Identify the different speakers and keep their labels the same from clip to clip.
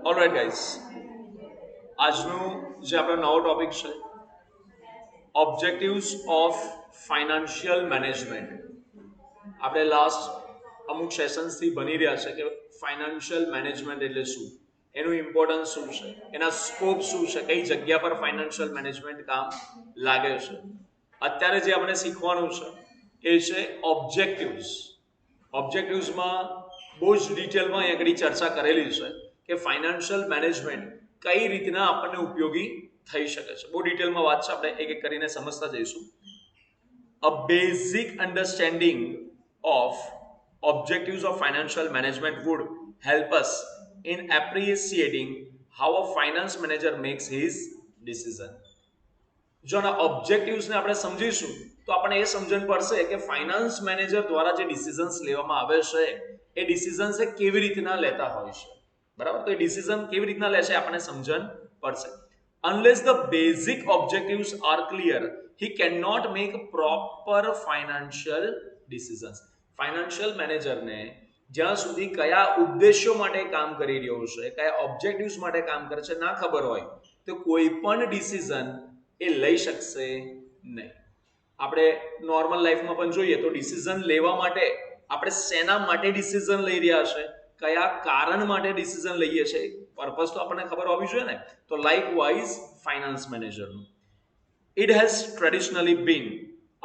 Speaker 1: Alright guys, આજનું જે આપણો નવો ટોપિક છે ઓબ્જેક્ટિવ્સ ઓફ ફાઇનાન્શિયલ મેનેજમેન્ટ. આપણે લાસ્ટ અમુક સેશન્સથી બની રહ્યા છે કે ફાઇનાન્શિયલ મેનેજમેન્ટ એટલે શું, એનું ઇમ્પોર્ટન્સ શું છે, એના સ્કોપ શું છે, કઈ જગ્યા પર ફાઇનાન્શિયલ મેનેજમેન્ટ કામ લાગે છે. અત્યારે જે આપણે શીખવાનું છે એ છે ઓબ્જેક્ટિવ્સ. ઓબ્જેક્ટિવ્સમાં બહુ જ ડિટેલમાં અહીં આગળ ચર્ચા કરેલી છે કે ફાઇનાન્શિયલ મેનેજમેન્ટ કઈ રીતના આપણને ઉપયોગી થઈ શકે છે. બહુ ડિટેલમાં વાત છે, આપણે એક એક કરીને સમજતા જઈશું. A basic understanding of objectives of financial management would help us in appreciating how a finance manager makes his decision. જો આના ઓબ્જેક્ટિવ્સને આપણે સમજીશું તો આપણને એ સમજણ પડશે કે ફાઇનાન્સ મેનેજર દ્વારા જે ડિસિઝન્સ લેવામાં આવે છે એ ડિસિઝન્સ એ કેવી રીતના લેતા હોય છે. બરાબર, તો એ ડિસિઝન કેવી રીતના લે છે આપણને સમજણ પડશે. Unless the basic objectives are clear, he cannot make proper financial decisions. Financial મેનેજરને જ્યાં સુધી કયા ઉદ્દેશ્યો માટે કામ કરી રહ્યો છે, કયા ઓબ્જેક્ટિવ્સ માટે કામ કરે છે ના ખબર હોય તો કોઈ પણ ડિસિઝન એ લઈ શકશે નહીં. આપણે નોર્મલ લાઈફમાં પણ જોઈએ તો ડિસિઝન લેવા માટે આપણે શેના માટે ડિસિઝન લઈ રહ્યા છે, કયા કારણ માટે ડિસિઝન લઈએ છીએ, પર્પઝ તો આપણને ખબર હોવી જોઈએ ને. તો લાઇકવાઇઝ ફાઇનાન્સ મેનેજરનું it has traditionally been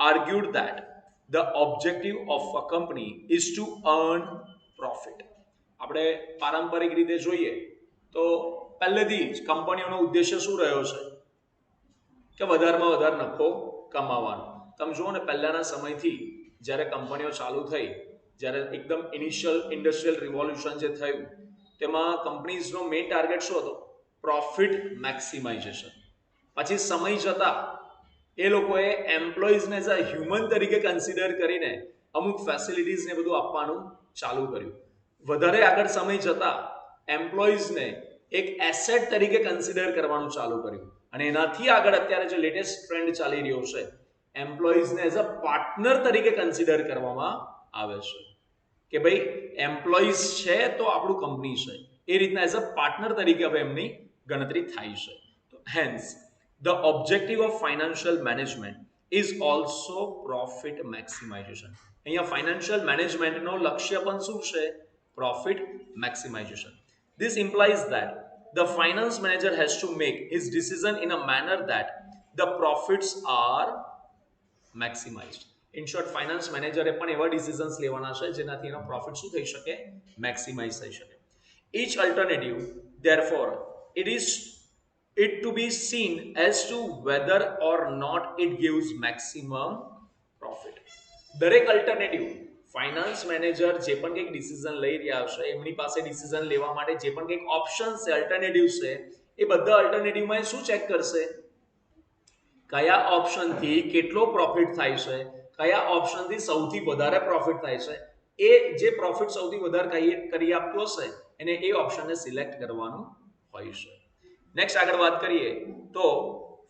Speaker 1: argued that the objective of a company is to earn profit. આપણે પારંપરિક રીતે જોઈએ તો પહેલેથી જ કંપનીઓનો ઉદ્દેશ્ય શું રહ્યો છે કે વધારેમાં વધારે નફો કમાવાનો. તમે જુઓ ને, પહેલાના સમયથી જ્યારે કંપનીઓ ચાલુ થઈ, જ્યારે એકદમ ઇનિશિયલ ઇન્ડસ્ટ્રીયલ રિવોલ્યુશન જે થયું તેમાં કંપનીઝનો મેઇન ટાર્ગેટ શું હતો? પ્રોફિટ મેક્સિમાઇઝેશન. પછી સમય જતા એ લોકોએ એમ્પ્લોઈઝને એઝ અ હ્યુમન તરીકે કન્સિડર કરીને અમુક ફેસિલિટીઝને બધું આપવાનું ચાલુ કર્યું. વધારે આગળ સમય જતા એમ્પ્લોઈઝને એક એસેટ તરીકે કન્સિડર કરવાનું ચાલુ કર્યું. અને એનાથી આગળ અત્યારે જે લેટેસ્ટ ટ્રેન્ડ ચાલી રહ્યો છે, એમ્પ્લોઈઝને એઝ અ પાર્ટનર તરીકે કન્સિડર કરવામાં આવે છે કે ભાઈ એમ્પ્લોઈઝ છે તો આપણું કંપની છે, એ રીતના એઝ અ પાર્ટનર તરીકે હવે એમની ગણતરી થાય છે. તો hence the objective of financial management is also profit maximization. અહીંયા ફાઇનાન્શિયલ મેનેજમેન્ટનો લક્ષ્ય પણ શું છે? Profit મેક્સિમાઇઝેશન. This implies that the finance manager has to make his decision in a manner that the profits are maximized. In short, finance મેનેજરે પણ એવા decisions લેવાના છે જેનાથી એનો પ્રોફિટ શું થઈ શકે? મેક્સિમાઇઝ થઈ શકે. Each alternative, therefore, it to be seen as to whether or not it gives maximum profit. દરેક અલ્ટરનેટિવ ફાઇનાન્સ મેનેજર જે પણ કંઈક ડિસિઝન લઈ રહ્યા છે, એમની પાસે ડિસિઝન લેવા માટે જે પણ કંઈક ઓપ્શન છે, અલ્ટરનેટિવ છે, એ બધા અલ્ટરનેટિવમાં શું ચેક કરશે? કયા ઓપ્શનથી કેટલો પ્રોફિટ થાય છે, કયા ઓપ્શનથી સૌથી વધારે પ્રોફિટ થાય છે, એ જે પ્રોફિટ સૌથી વધારે કરી આપતો હશે એને એ ઓપ્શનને સિલેક્ટ કરવાનું હોય છે. નેક્સ્ટ આગળ વાત કરીએ તો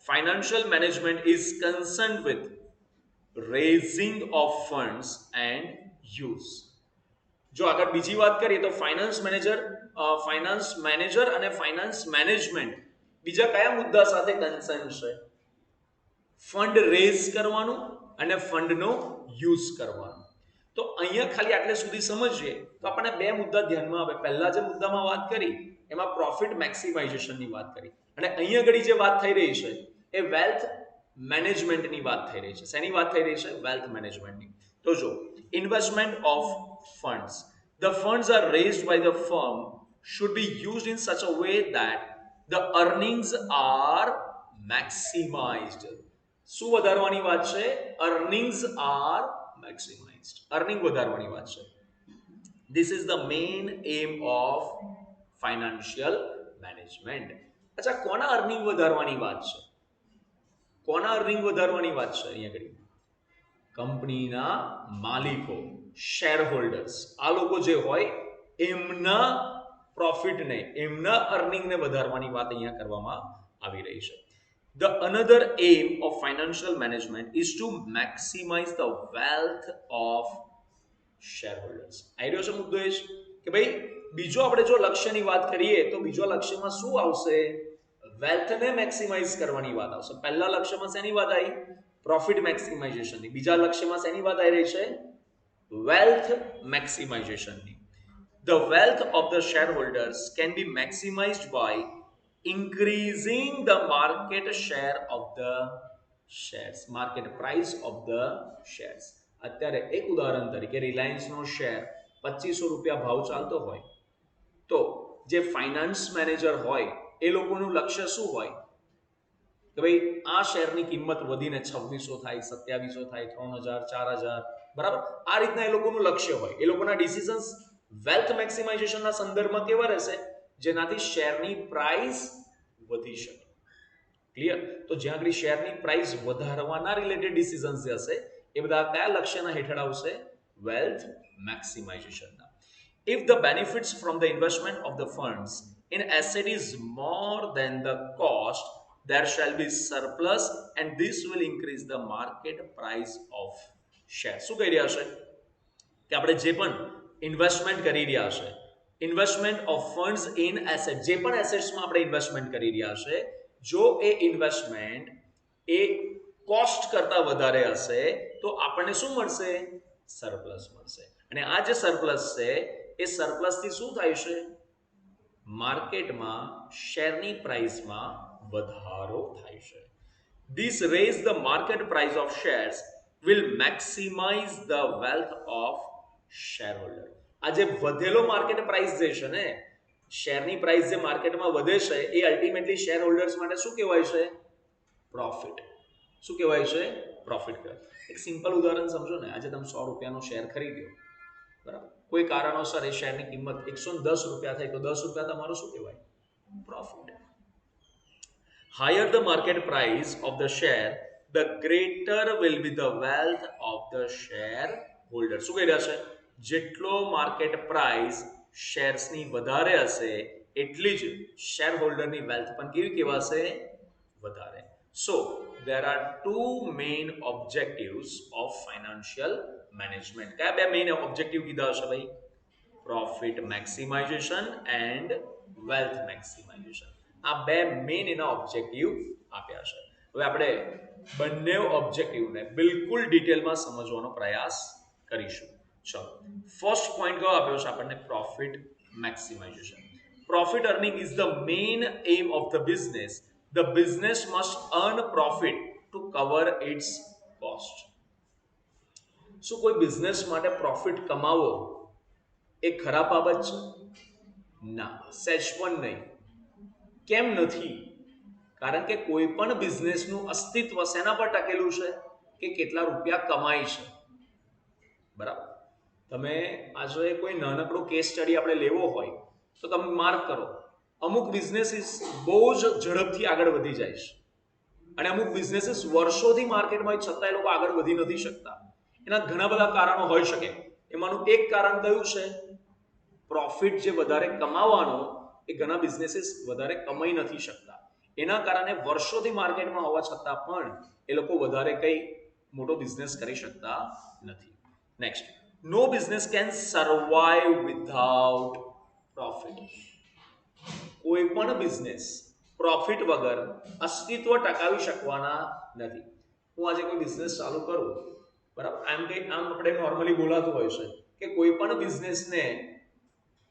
Speaker 1: financial management is કન્સર્ન્ડ with raising of funds and use. જો આગળ બીજી વાત કરીએ તો ફાઇનાન્સ મેનેજર અને ફાઇનાન્સ મેનેજમેન્ટ બીજા કયા મુદ્દા સાથે કન્સર્ન છે? ફંડ રેઝ કરવાનું અને ફંડનો યુઝ કરવાનું. તો અહીંયા ખાલી આટલે સુધી સમજીએ તો આપણને બે મુદ્દા ધ્યાનમાં આવે. પહેલા જે મુદ્દામાં વાત કરી એમાં પ્રોફિટ મેક્સિમાઇઝેશનની વાત કરી, અને અહીંયા આગળ જે વાત થઈ રહી છે એ વેલ્થ મેનેજમેન્ટની વાત થઈ રહી છે. શેની વાત થઈ રહી છે? વેલ્થ મેનેજમેન્ટની. તો જો investment of funds, the funds are raised by the firm should be used in such a way that the earnings are maximized. શું વધારવાની વાત છે? earnings are maximized. અર્નિંગ વધારવાની વાત છે. This is the main aim of financial management. અચ્છા, કોના earning વધારવાની વાત છે? કોના અર્નિંગ વધારવાની વાત છે અહીંયા આગળ? કંપનીના માલિકો, શેર હોલ્ડર્સ, આ લોકો જે હોય એમના પ્રોફિટને, એમના અર્નિંગને વધારવાની વાત અહીંયા કરવામાં આવી રહી છે. The another aim of financial management is to maximize the wealth of shareholders. આઈ રહ્યો છે મુદ્દો એ કે ભાઈ બીજો આપણે જો લક્ષ્યની વાત કરીએ તો બીજો લક્ષ્યમાં શું આવશે? વેલ્થને મેક્સિમાઇઝ કરવાની વાત આવશે. પહેલા લક્ષ્યમાં શેની વાત આવી? પ્રોફિટ મેક્સિમાઇઝેશનની. બીજા લક્ષ્યમાં શેની વાત આવી રહી છે? Wealth મેક્સિમાઇઝેશનની. The wealth of the shareholders can be maximized by increasing the market share of the shares, market price of the shares. અત્યારે એક ઉદાહરણ તરીકે રિલાયન્સનો શેર 2500 રૂપિયા ભાવ ચાલતો હોય તો જે ફાઇનાન્સ મેનેજર હોય એ લોકોનું લક્ષ્ય શું હોય કે ભાઈ આ શેરની કિંમત વધીને 2600 થાય, 2700 થાય, 3000, 4000, બરાબર? આ રીતના એ લોકોનું લક્ષ્ય હોય. એ લોકોના ડિસિઝન્સ વેલ્થ મેક્સિમાઇઝેશનના સંદર્ભમાં કેવા રહેશે? જેનાથી શેરની પ્રાઇસ વધી શકે. ક્લિયર? તો જ્યાં આગળ શેરની પ્રાઇસ વધારવાના રિલેટેડ ડિસિઝન્સ જે હશે એ બધા કયા લક્ષ્યના હેઠળ આવશે? Wealth મેક્સિમાઇઝેશનના. If the benefits from the investment of the funds in asset is more than the cost, there shall be surplus and this will increase the market price of share. શું કહી રહ્યા છે કે આપણે જે પણ ઇન્વેસ્ટમેન્ટ કરી રહ્યા છે, investment of funds in asset, જે પણ એસેટ્સમાં આપણે ઇન્વેસ્ટમેન્ટ કરી રહ્યા છે, જો એ ઇન્વેસ્ટમેન્ટ એ કોસ્ટ કરતા વધારે હશે તો આપણને શું મળશે? સરપ્લસ મળશે. અને આ જે સરપ્લસ છે એ સરપ્લસથી શું થાય છે? માર્કેટમાં શેરની પ્રાઇસમાં વધારો થાય છે. This raise the market price of shares will maximize the wealth of shareholder. આ જે વધેલો માર્કેટ પ્રાઇસ જે છે ને, શેરની પ્રાઇસ જે માર્કેટમાં વધે છે એ અલ્ટિમેટલી શેર હોલ્ડર્સ માટે શું કહેવાય છે? પ્રોફિટ. શું કહેવાય છે? પ્રોફિટ કહેવાય. એક સિમ્પલ ઉદાહરણ સમજો ને. આજે તમે 100 રૂપિયાનો શેર ખરીદ્યો, બરાબર? કોઈ કારણોસર એ શેરની કિંમત 110 રૂપિયા થઈ તો 10 રૂપિયા તમારો શું કહેવાય? Profit. Higher the market price of the share, the greater will be the wealth of the shareholder. શું કહી રહ્યા છે? જેટલો માર્કેટ પ્રાઇસ શેર્સની વધારે હશે એટલી જ શેર હોલ્ડરની વેલ્થ પણ કેવી કહેવાશે? વધારે. So there are two main objectives of financial management. કયા બે મેઇન ઓબ્જેક્ટિવ કીધા હશે ભાઈ? Profit maximization and wealth maximization. આ બે મેઇન એના ઓબ્જેક્ટિવ આપ્યા છે. હવે આપણે બંને ઓબ્જેક્ટિવને બિલકુલ ડિટેલમાં સમજવાનો પ્રયાસ કરીશું. ચલો, ફર્સ્ટ પોઈન્ટ કયો આપ્યો છે આપણને? Profit મેક્સિમાઇઝેશન. Profit earning is the main aim of the business. The business must earn profit to cover its cost. શું કોઈ બિઝનેસ માટે પ્રોફિટ કમાવો એ ખરાબ બાબત છે? ના, સહેજ પણ નહીં. કેમ નથી? કારણ કે કોઈ પણ બિઝનેસનું અસ્તિત્વ શેના પર ટકેલું છે? કે કેટલા રૂપિયા કમાય છે. બરાબર? તમે આજે કોઈ નાનકડો કેસ સ્ટડી આપણે લેવો હોય તો તમે માર્ક કરો, અમુક બિઝનેસીસ બહુ જ ઝડપથી આગળ વધી જાય છે અને અમુક બિઝનેસીસ વર્ષોથી માર્કેટમાં છતાં એ લોકો આગળ વધી નથી શકતા. એના ઘણા બધા કારણો હોઈ શકે. એમાંનું એક કારણ કયું છે? પ્રોફિટ જે વધારે કમાવાનો એ ઘણા બિઝનેસીસ વધારે કમાઈ નથી શકતા. એના કારણે વર્ષોથી માર્કેટમાં હોવા છતાં પણ એ લોકો વધારે કંઈ મોટો બિઝનેસ કરી શકતા નથી. Next, no business can survive without profit. કોઈ પણ બિઝનેસ પ્રોફિટ વગર અસ્તિત્વ ટકાવી શકવાના નથી. હું આજે કોઈ બિઝનેસ ચાલુ કરું, બરાબર, આમ આપણે નોર્મલી બોલાતું હોય છે કે કોઈ પણ બિઝનેસને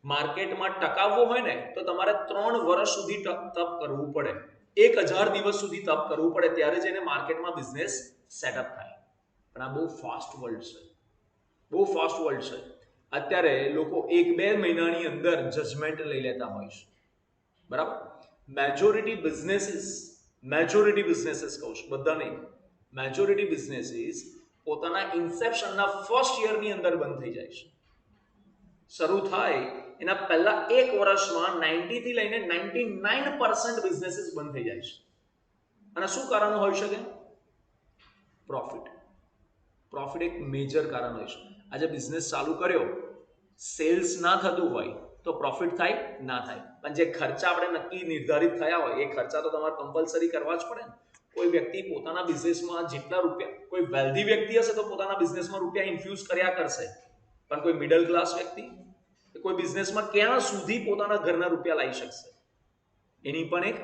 Speaker 1: માર્કેટમાં ટકાવવો હોય ને તો તમારે 3 વર્ષ સુધી તપ કરવું પડે, 1000 દિવસ સુધી તપ કરવું પડે, ત્યારે જઈને માર્કેટમાં બિઝનેસ સેટઅપ થાય. પણ આ બહુ ફાસ્ટ વર્લ્ડ છે, બહુ ફાસ્ટ વર્લ્ડ છે. અત્યારે લોકો 1-2 મહિનાની અંદર જજમેન્ટ લઈ લેતા હોય છે. બરાબર? મેજોરિટી બિઝનેસીસ કહું છું, બધા નહીં, મેજોરિટી બિઝનેસીસ પોતાના ઇન્સેપ્શનના ફર્સ્ટ યરની અંદર બંધ થઈ જાય છે. શરૂ થાય એના પહેલા 1 વર્ષમાં 90 થી લઈને 99% બિઝનેસીસ બંધ થઈ જાય છે. અને શું કારણ હોઈ શકે? પ્રોફિટ. પ્રોફિટ એક મેજર કારણ હોય છે. આજે બિઝનેસ ચાલુ કર્યો, સેલ્સ ના થતું હોય તો પ્રોફિટ થાય? ના થાય. પણ જે ખર્ચા આપણે નક્કી નિર્ધારિત થયા હોય એ ખર્ચા તો તમારે કમ્પલસરી કરવા જ પડે ને. કોઈ વ્યક્તિ પોતાના બિઝનેસમાં જેટલા રૂપિયા, કોઈ વેલ્ધી વ્યક્તિ હશે તો પોતાના બિઝનેસમાં રૂપિયા ઇન્ફ્યુઝ કર્યા કરશે, પણ કોઈ મિડલ ક્લાસ વ્યક્તિ, કોઈ બિઝનેસમાં ક્યાં સુધી પોતાના ઘરના રૂપિયા લાવી શકશે, એની પણ એક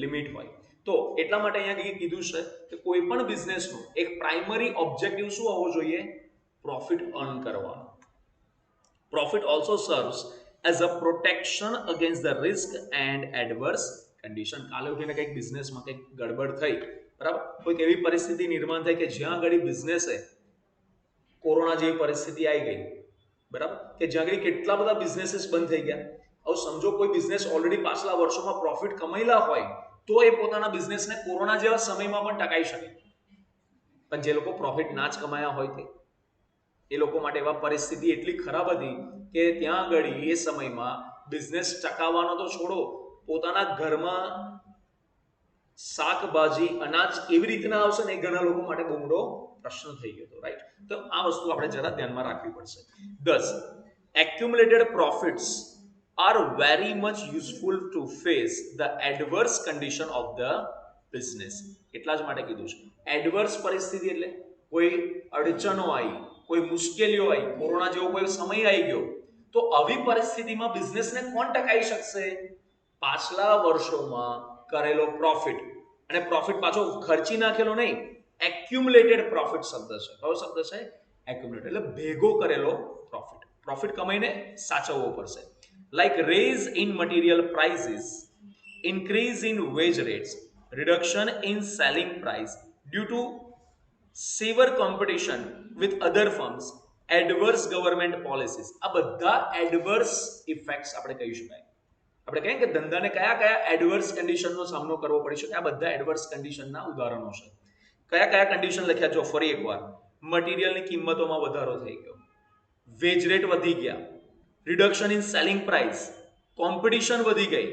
Speaker 1: લિમિટ હોય. તો એટલા માટે અહીંયા કીધું છે કે કોઈ પણ બિઝનેસનો એક પ્રાઇમરી ઓબ્જેક્ટિવ શું હોવો જોઈએ? પ્રોફિટ અર્ન કરવાનો. Profit also serves as a protection against the risk and adverse condition. કાલે ઉઠીને કંઈક બિઝનેસમાં કંઈક ગડબડ થઈ, બરાબર, કોઈક એવી પરિસ્થિતિ નિર્માણ થઈ કે જ્યાં આગળ બિઝનેસે કોરોના જેવી પરિસ્થિતિ આવી ગઈ, બરાબર, કે જ્યાં આગળ કેટલા બધા બિઝનેસીસ બંધ થઈ ગયા. હવે સમજો કોઈ બિઝનેસ ઓલરેડી પાછલા વર્ષોમાં પ્રોફિટ કમાયેલા હોય તો એ પોતાના બિઝનેસને કોરોના જેવા સમયમાં પણ ટકાવી શકે. પણ જે લોકો પ્રોફિટ ના જ કમાયા હોય તે એ લોકો માટે એવા પરિસ્થિતિ એટલી ખરાબ હતી કે ત્યાં આગળ એ સમયમાં બિઝનેસ ટકાવવાનો તો છોડો, પોતાના ઘરમાં શાકભાજી અનાજ કેવી રીતના આવશે ને એ ઘણા લોકો માટે બહુ મોટો પ્રશ્ન થઈ ગયો હતો, રાઈટ? તો આ વસ્તુ આપણે જરા ધ્યાનમાં રાખવી પડશે. 10. Accumulated profits are very much useful to face the adverse condition of the business. એટલા જ માટે કીધું છે. એડવર્સ પરિસ્થિતિ એટલે કોઈ અડચણો આવી, કોઈ મુશ્કેલીઓ આવી, કોરોના જેવો કોઈ સમય આવી ગયો, તો આવી પરિસ્થિતિમાં બિઝનેસને કોણ ટકાવી શકશે? પાછલા વર્ષોમાં કરેલો પ્રોફિટ, અને પ્રોફિટ પાછો ખર્ચી નાખેલો નહીં, એક્યુમ્યુલેટેડ પ્રોફિટ શબ્દ છે. કયો શબ્દ છે? એક્યુમ્યુલેટેડ, એટલે ભેગો કરેલો પ્રોફિટ. પ્રોફિટ કમાઈને સાચવવો પડશે. Like raise in material prices, increase in wage rates, reduction in selling price due to severe competition with other firms, adverse government policies. આ બધા adverse effects આપણે કહી શકાય. આપણે કહીએ કે ધંધાને કયા કયા adverse conditionનો સામનો કરવો પડી શકે, આ બધા adverse conditionના ઉદાહરણો છે. કયા કયા condition લખ્યા જો ફરી એકવાર. મટીરિયલની કિંમતોમાં વધારો થઈ ગયો, વેજ રેટ વધી ગયા, reduction in selling price, competition વધી ગઈ,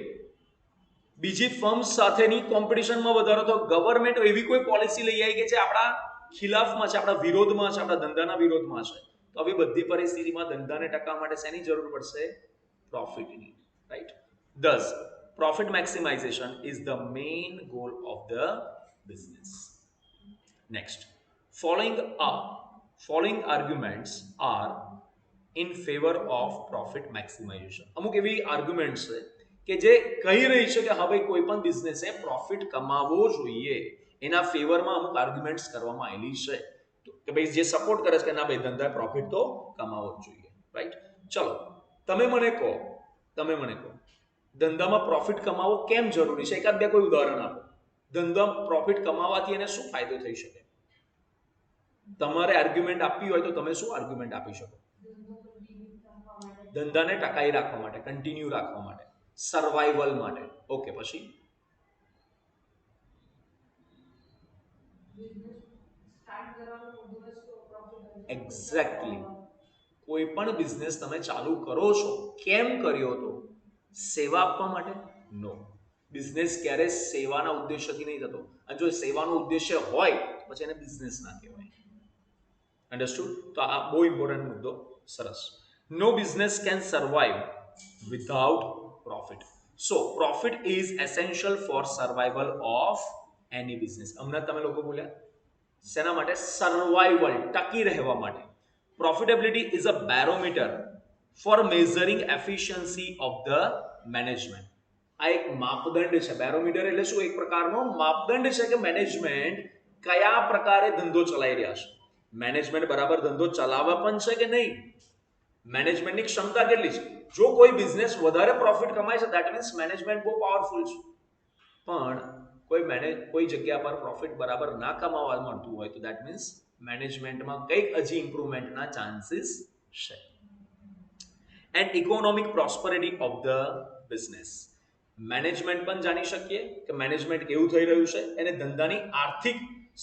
Speaker 1: બીજી ફર્મ્સ સાથેની કોમ્પિટિશનમાં વધારો થયો, ગવર્મેન્ટ એવી કોઈ પોલિસી લઈ આવી કે જે આપણા ખિલાફમાં છે, આપણા વિરોધમાં છે, આપણા ધંધાના વિરોધમાં છે. તો આવી બધી પરિસ્થિતિમાં ધંધાને ટકાવવા માટે શેની જરૂર પડશે? પ્રોફિટની, right? 10. Profit maximization is the main goal of the business. Next, following arguments are in favor of profit maximization. અમુક એવી આર્ગ્યુમેન્ટ્સ છે કે જે કહી રહી છે કે હા ભાઈ કોઈ પણ બિઝનેસે પ્રોફિટ કમાવવો જોઈએ, એના ફેવરમાં અમુક આર્ગ્યુમેન્ટ્સ કરવામાં આવેલી છે કે ભાઈ જે સપોર્ટ કરે છે કે ના ભાઈ ધંધા પ્રોફિટ તો કમાવવો જ જોઈએ, રાઈટ? ચલો તમે મને કહો ધંધામાં પ્રોફિટ કમાવવો કેમ જરૂરી છે? એકાદ બે કોઈ ઉદાહરણ આપો. ધંધામાં પ્રોફિટ કમાવાથી એને શું ફાયદો થઈ શકે? તમારે આર્ગ્યુમેન્ટ આપવી હોય તો તમે શું આર્ગ્યુમેન્ટ આપી શકો? ધંધાને ટકાઈ રાખવા માટે, કન્ટિન્યુ રાખવા માટે, સર્વાઈવલ માટે. ઓકે, પછી એક્ઝેક્ટલી. કોઈ પણ બિઝનેસ તમે ચાલુ કરો છો, કેમ કર્યો તો? સેવા આપવા માટે? નો. બિઝનેસ ક્યારે સેવાના ઉદ્દેશ્યથી નહીં થતો, અને જો સેવાનો ઉદ્દેશ્ય હોય પછી એને બિઝનેસ ના કહેવાય. અન્ડરસ્ટુડ? તો આ બહુ ઇમ્પોર્ટન્ટ મુદ્દો. સરસ. No business can survive without profit. So profit is essential for survival of any business. હમણાં તમે લોકો બોલ્યા શેના માટે? સર્વાઈવલ, ટકી રહેવા માટે. Profitability is a barometer for measuring efficiency of the management. આ એક માપદંડ છે. બેરોમીટર એટલે શું? એક પ્રકારનો માપદંડ છે કે મેનેજમેન્ટ કયા પ્રકારે ધંધો ચલાવી રહ્યા છે. મેનેજમેન્ટ બરાબર ધંધો ચલાવે પણ છે કે નહીં, મેનેજમેન્ટની ક્ષમતા કેટલી છે. જો કોઈ બિઝનેસ વધારે પ્રોફિટ કમાય છે ધેટ મીન્સ મેનેજમેન્ટ બહુ પાવરફુલ છે. પણ કોઈ જગ્યા પર પ્રોફિટ બરાબર ના કમાવા મળતું હોય તો ધેટ મીન્સ મેનેજમેન્ટમાં કંઈક હજી ઇમ્પ્રુવમેન્ટના ચાન્સીસ છે. And economic prosperity of the business. Management પણ જાણી શકીએ કે મેનેજમેન્ટ કેવું થઈ રહ્યું છે, અને ધંધાની આર્થિક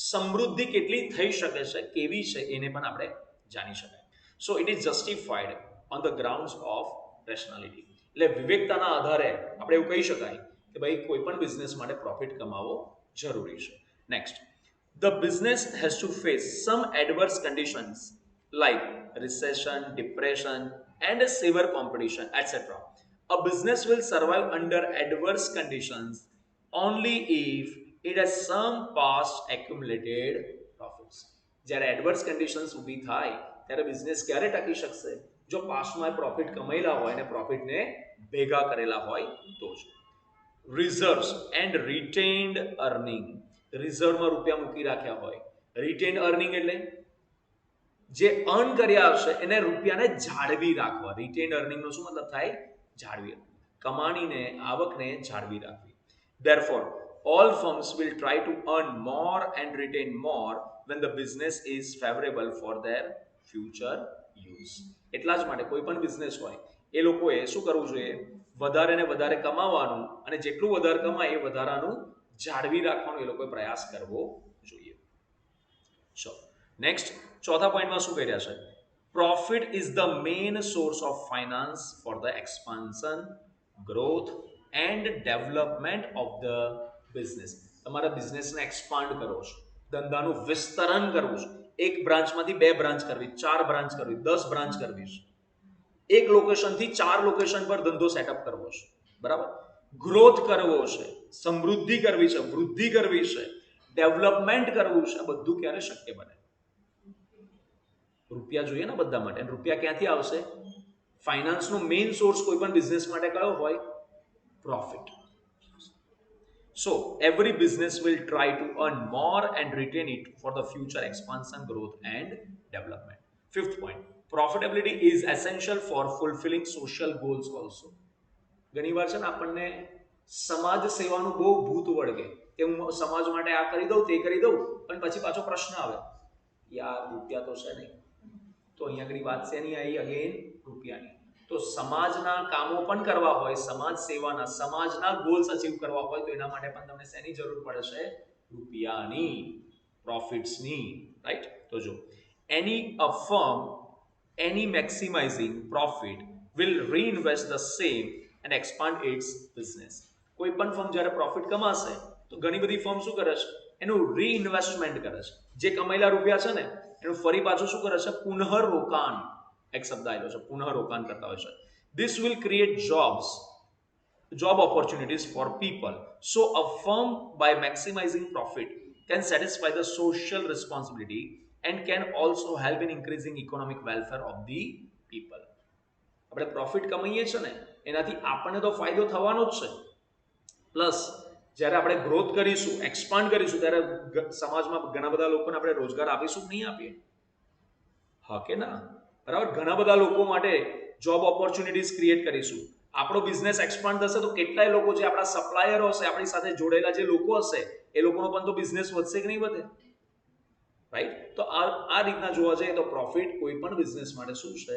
Speaker 1: સમૃદ્ધિ કેટલી થઈ શકે છે, કેવી છે, એને પણ આપણે જાણી શકાય. So it is justified on the grounds of rationality. એટલે વિવેકતાના આધારે આપણે એવું કહી શકાય કે ભાઈ કોઈ પણ બિઝનેસ માટે પ્રોફિટ કમાવો જરૂરી છે. Next, the business has to face some adverse conditions like recession, depression and severe competition etcetera. A business will survive under adverse conditions only if it has some past accumulated profits. જ્યારે adverse conditions ઊભી થાય ત્યારે business ક્યારે ટકી શકશે? જો પાસ્ટમાં profit કમાયેલા હોય અને પ્રોફિટને ભેગા કરેલા હોય તો જ. રિઝર્વ્સ એન્ડ રિટેન્ડ અર્નિંગ, રિઝર્વમાં રૂપિયા મૂકી રાખ્યા હોય. રિટેન્ડ અર્નિંગ એટલે જે અર્ન કર્યા હશે એને રૂપિયાને જાળવી રાખવા. રિટેન્ડ અર્નિંગનો શું મતલબ થાય? જાળવી રાખવા, કમાણીને, આવકને જાળવી રાખવી. Therefore, all firms will try to earn more and retain more when the business is favorable for their future use. એટલા જ માટે કોઈ પણ બિઝનેસ હોય એ લોકોએ શું કરવું જોઈએ? વધારે ને વધારે કમાવાનું, અને જેટલું વધારે કમાય એ વધારાનું જાળવી રાખવાનો એ લોકોએ પ્રયાસ કરવો જોઈએ. ચલો નેક્સ્ટ, ચોથા પોઈન્ટમાં શું કહી રહ્યા છે? Profit is the main source of finance for the expansion, growth and development of the business. તમારા બિઝનેસને એક્સપાન્ડ કરવો છે, ધંધાનું વિસ્તરણ કરવું છે, એક બ્રાન્ચમાંથી 2 બ્રાન્ચ કરવી, 4 બ્રાન્ચ કરવી, 10 બ્રાન્ચ કરવી છે, એક લોકેશનથી 4 લોકેશન પર ધંધો સેટઅપ કરવો છે, બરાબર? ગ્રોથ કરવો છે, સમૃદ્ધિ કરવી છે, વૃદ્ધિ કરવી છે, ડેવલપમેન્ટ કરવું છે. બધું ક્યારે શક્ય બને? રૂપિયા જોઈએ ને બધા માટે. રૂપિયા ક્યાંથી આવશે? ફાઇનાન્સનો મેઇન સોર્સ કોઈ પણ બિઝનેસ માટે કયો હોય? Profit. So every business will try to earn more and retain it for the future expansion, growth and development. Fifth point, profitability is essential for fulfilling social goals also. ઘણી વાર છે ને આપણને સમાજ સેવાનું બહુ ભૂત વળગે કે હું સમાજ માટે આ કરી દઉં, તે કરી દઉં, પણ પછી પાછો પ્રશ્ન આવે, યાર રૂપિયા તો છે નહીં. તો અહીંયા આગળ વાત શેની આવી? અગેન રૂપિયાની. તો સમાજના કામો પણ કરવા હોય, સમાજ સેવાના, સમાજના ગોલ્સ અચીવ કરવા હોય તો એના માટે પણ તમને શેની જરૂર પડે છે? રૂપિયાની, પ્રોફિટ્સની, રાઈટ? તો જો any a firm, any maximizing profit will reinvest the same and expand its business. કોઈ પણ ફર્મ જ્યારે પ્રોફિટ કમાશે તો ઘણી બધી ફર્મ શું કરે છે? એનું રીઇન્વેસ્ટમેન્ટ કરે છે. જે કમાયેલા રૂપિયા છે ને એનું ફરી પાછું શું કરે છે? પુનઃરોકાણ. એક શબ્દ આવેલો છે, પુનઃરોકાણ કરતા હોય છે. This will create job opportunities for people. So a firm, by maximizing profit, can satisfy the social responsibility and can also help in increasing economic welfare of the people. આપણે પ્રોફિટ કમાઈએ છીએ ને એનાથી આપણને તો ફાયદો થવાનો જ છે, પ્લસ જ્યારે આપણે ગ્રોથ કરીશું, એક્સપાન્ડ કરીશું, ત્યારે સમાજમાં ઘણા બધા લોકોને આપણે રોજગાર આપીશું કે નહીં આપીએ? હા કે ના? બરાબર. ઘણા બધા લોકો માટે જોબ ઓપોર્ચ્યુનિટીઝ ક્રિએટ કરીશું. આપણો બિઝનેસ એક્સપાન્ડ થશે તો કેટલાય લોકો, જે આપણા સપ્લાયરો હશે, આપણી સાથે જોડેલા જે લોકો હશે, એ લોકોનો પણ તો બિઝનેસ વધશે કે નહીં વધે? રાઈટ? તો આ રીતના જોવા જઈએ તો પ્રોફિટ કોઈ પણ બિઝનેસ માટે શું છે?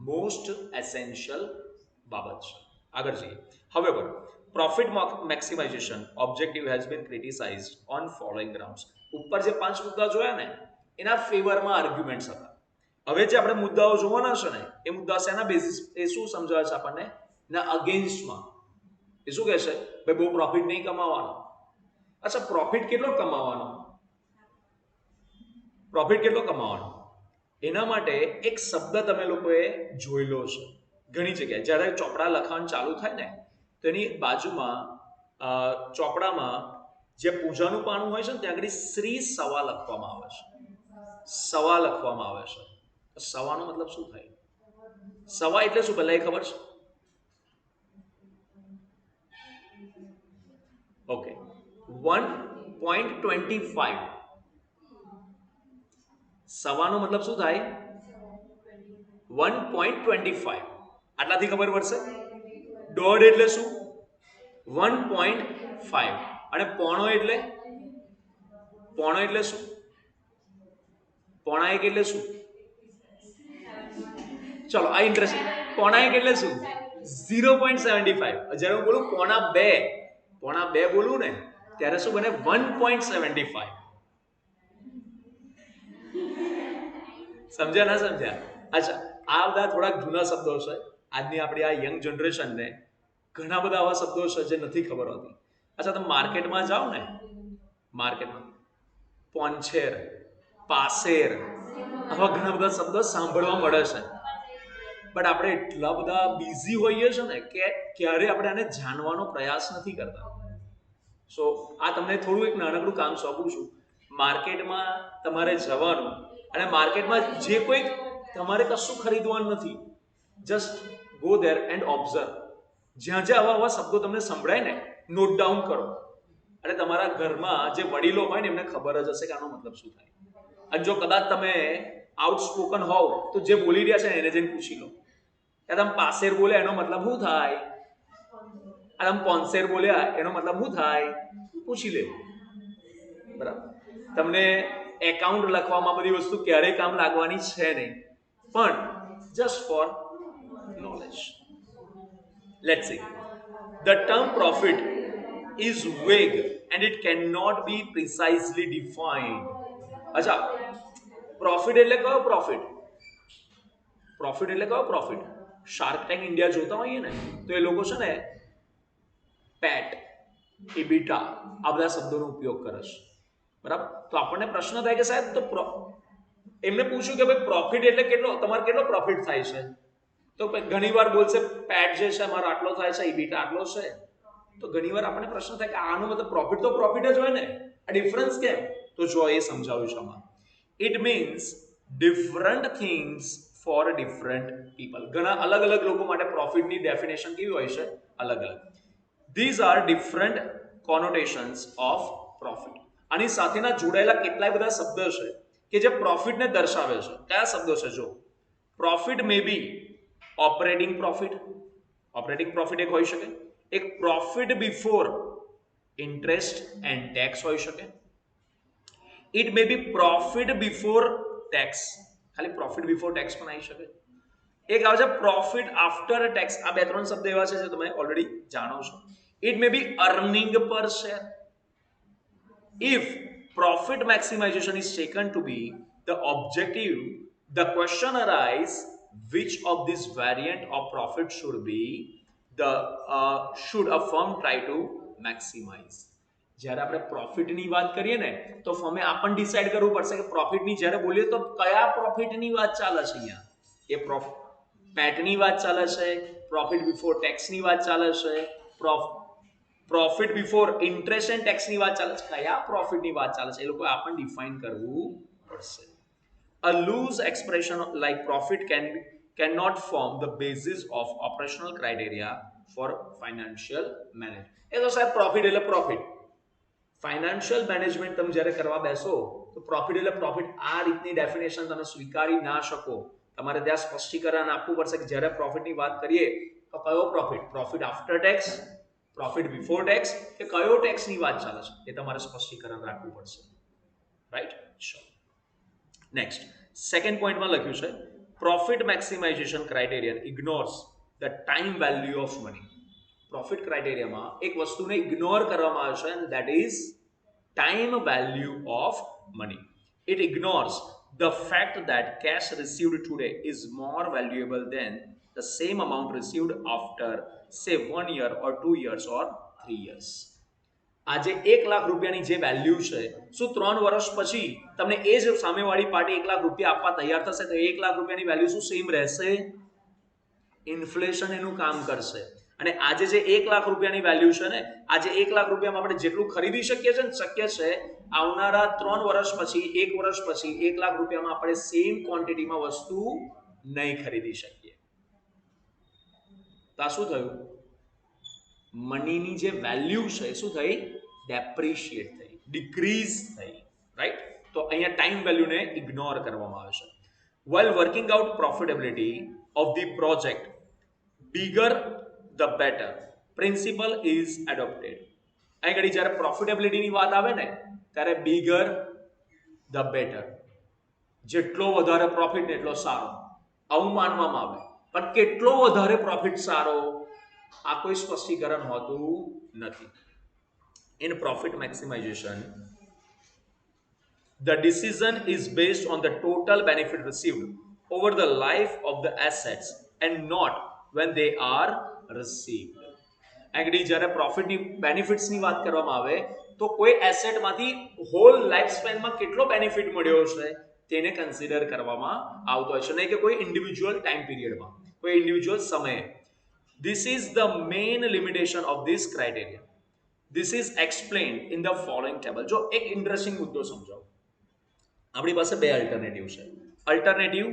Speaker 1: મોસ્ટ એસેન્શિયલ બાબત છે. આગળ જઈએ. However, profit maximization objective has been criticized on following grounds. ઉપર જે 5 મુદ્દા જોયા ને એના ફેવરમાં આર્ગ્યુમેન્ટ્સ હતા. હવે જે આપણે મુદ્દાઓ જોવાના છે ને એ મુદ્દા શેના બેસિસ, એ શું સમજાવે છે આપણને? ના અગેન્સ્ટમાં. એ શું કહે છે? ભાઈ બહુ પ્રોફિટ નહીં કમાવાનો. અચ્છા, પ્રોફિટ કેટલો કમાવાનો? પ્રોફિટ કેટલો કમાવાનો? એના માટે એક શબ્દ તમે લોકોએ જોયેલો છે ઘણી જગ્યાએ. જ્યારે ચોપડા લખાણ ચાલુ થાય ને તો એની બાજુમાં ચોપડામાં જે પૂજાનું પાનું હોય છે ને ત્યાં આગળ શ્રી સવા લખવામાં આવે છે. સવા લખવામાં આવે છે. સવાનો મતલબ શું થાય? સવા એટલે શું પહેલા એ ખબર છે? ઓકે, 1.25. સવાનો મતલબ શું થાય? 1.25. આટલાથી ખબર પડશે. દોઢ એટલે શું? 1.5. અને પોણો એટલે? પોણો એટલે શું? પોણા એક એટલે શું? ચલો આ ઇન્ટરેસ્ટિંગ. પોણા એક એટલે શું? 0.75. જ્યારે હું બોલું પોણા 2 બોલું ને ત્યારે શું બને? 1.75. સમજ્યા ના સમજ્યા? અચ્છા, આ બધા થોડાક જૂના શબ્દો છે. આજની આપણી આ યંગ જનરેશનને ઘણા બધા આવા શબ્દો છે જે નથી ખબર હોતી. અચ્છા, તમે માર્કેટમાં જાઓ ને, માર્કેટમાં પોંછેર, પાસેર, આવા ઘણા બધા શબ્દો સાંભળવા મળે છે. બટ આપણે એટલા બધા બિઝી હોઈએ છીએ ને કે ક્યારે આપણે આને જાણવાનો પ્રયાસ નથી કરતા. સો આ તમને થોડું એક નાનકડું કામ સોંપું છું. માર્કેટમાં તમારે જવાનું અને માર્કેટમાં જે કોઈ તમારે કશું ખરીદવાનું નથી, just go there and observe. જ્યાં જ્યાં આવા શબ્દો તમને સંભળાય ને, નોટ ડાઉન કરો. અને તમારા ઘરમાં જે વડીલો હોય ને એમને ખબર જ હશે કે આનો મતલબ શું થાય. અને જો કદાચ તમે આઉટસ્પોકન હોવ તો જે બોલી રહ્યા છે એને જઈને પૂછી લો કે તમે પાસેર બોલ્યા એનો મતલબ શું થાય, આ તમે પોન્સેર બોલ્યા એનો મતલબ શું થાય, પૂછી લે. બરાબર. તમને એકાઉન્ટ લખવામાં બધી વસ્તુ ક્યારેય કામ લાગવાની છે નહીં, પણ just four knowledge. Let's see. The term profit is vague and it cannot be precisely defined. અચ્છા, પ્રોફિટ એટલે કયો પ્રોફિટ? પ્રોફિટ એટલે કયો પ્રોફિટ? શાર્ક ટેન્ક ઇન્ડિયા જોતા હોઈએ ને તો એ લોકો છે ને પેટ, ઇબીટા આ બધા શબ્દોનો ઉપયોગ કરે છે. બરાબર. તો આપણને પ્રશ્ન થાય કે સાહેબ તો એમને પૂછ્યું કે ભાઈ પ્રોફિટ એટલે કેટલો, તમારે કેટલો પ્રોફિટ થાય છે? તો ઘણી વાર બોલશે પેટ જે છે મારો આટલો થાય છે, ઇબીટા આટલો છે. તો ઘણી વાર આપણને પ્રશ્ન થાય કે આનો મતલબ પ્રોફિટ તો પ્રોફિટ જ હોય ને, આ ડિફરન્સ કેમ? તો જો એ સમજાવ્યું છે આમાં. It means different things for different people. ઘણા અલગ અલગ લોકો માટે પ્રોફિટની ડેફિનેશન કેવી હોય છે? અલગ અલગ. These are different connotations of profit. આની સાથેના જોડાયેલા કેટલાય બધા શબ્દો છે કે જે પ્રોફિટને દર્શાવે છે. કયા શબ્દો છે? જો profit may be operating profit, operating profit એક હોઈ શકે. એક profit before interest and tax હોઈ શકે. It may be profit before tax, ખાલી પ્રોફિટ બિફોર ટેક્સ પણ આવી શકે. એક આવે છે પ્રોફિટ આફ્ટર ટેક્સ. આ બે ત્રણ શબ્દ એવા છે જે તમે ઓલરેડી જાણો છો. ઇટ મે બી અર્નિંગ પર share. If profit maximization is taken to be the objective, the question arises which of this variant of profit should be should a firm try to maximize. જ્યારે આપણે પ્રોફિટની વાત કરીએ ને તો ફર્મે આ પણ decide કરવું પડશે કે પ્રોફિટની જ્યારે બોલીએ તો કયા પ્રોફિટની વાત ચાલે છે. અહીંયા એ પેટની વાત ચાલે છે, પ્રોફિટ બિફોર ટેક્સની વાત ચાલે છે, પ્રોફિટ બિફોર ઇન્ટરેસ્ટ એન્ડ ટેક્સની વાત ચાલે છે, કયા પ્રોફિટની વાત ચાલે છે એ લોકો આ પણ ડિફાઇન કરવું પડશે. A loose expression like profit cannot form the basis of operational criteria for financial management. એ તો સાહેબ પ્રોફિટ એટલે પ્રોફિટ. ફાઇનાન્શિયલ મેનેજમેન્ટ તમે જ્યારે કરવા બેસો તો પ્રોફિટ એટલે પ્રોફિટ આ રીતની ડેફિનેશન તમે સ્વીકારી ના શકો. તમારે ત્યાં સ્પષ્ટીકરણ આપવું પડશે કે જ્યારે પ્રોફિટની વાત કરીએ તો કયો profit, profit after tax, profit before tax કે કયો ટેક્સની વાત ચાલે છે એ તમારે સ્પષ્ટીકરણ રાખવું પડશે. રાઈટ. નેક્સ્ટ સેકન્ડ પોઈન્ટમાં લખ્યું છે profit maximization criterion ignores the time value of money. Profit ક્રાઇટેરિયામાં એક વસ્તુને ઇગ્નોર કરવામાં આવે છે and that is time value of money. It ignores the fact that cash received today is more valuable than the same amount received after say 1 year or 2 years or 3 years. આજે 1 લાખ રૂપિયાની જે value છે શું 3 વર્ષ પછી તમને એ જ સામેવાળી party 1 lakh રૂપિયા આપવા તૈયાર થશે તો 1 લાખ રૂપિયાની વેલ્યુ શું સેમ રહેશે? ઇન્ફ્લેશન એનું કામ કરશે. અને આજે જે 1 લાખ રૂપિયાની વેલ્યુ છે ને, આજે 1 લાખ રૂપિયામાં આપણે જેટલું ખરીદી શકીએ છીએ ને શક્ય છે આવનારા 3 વર્ષ પછી, 1 વર્ષ પછી 1 લાખ રૂપિયામાં આપણે સેમ ક્વોન્ટિટીમાં વસ્તુ નહીં ખરીદી શકીએ. તો આ શું થયું? મનીની જે વેલ્યુ છે શું થઈ? ડેપ્રિશિએટ થઈ, ડિક્રીઝ થઈ. રાઈટ. તો અહીંયા ટાઈમ વેલ્યુને ઇગ્નોર કરવામાં આવે છે. while working out profitability of the project, bigger the better principle is adopted. અહીં ઘડી જ્યારે પ્રોફિટેબિલિટીની વાત આવે ને ત્યારે bigger the better, જેટલો વધારે પ્રોફિટ ને એટલો સારો આવું માનવામાં આવે. પણ કેટલો વધારે પ્રોફિટ સારો આ કોઈ સ્પષ્ટીકરણ હોતું નથી. In profit maximization, the decision is based on the total benefit received over the life of the assets and not when they are received. આગળ જ્યારે પ્રોફિટની બેનિફિટ્સની વાત કરવામાં આવે તો કોઈ એસેટમાંથી હોલ લાઈફ સ્પેનમાં કેટલો બેનિફિટ મળ્યો છે તેને કન્સિડર કરવામાં આવતો હોય છે, નહીં કે કોઈ ઇન્ડિવિજ્યુઅલ ટાઈમ પીરિયડમાં, કોઈ ઇન્ડિવિજ્યુઅલ સમયે. This is the main limitation of this criteria. This is explained in the following table. જો એક ઇન્ટરેસ્ટિંગ મુદ્દો સમજાવો. આપણી પાસે બે અલ્ટરનેટિવ છે. અલ્ટરનેટિવ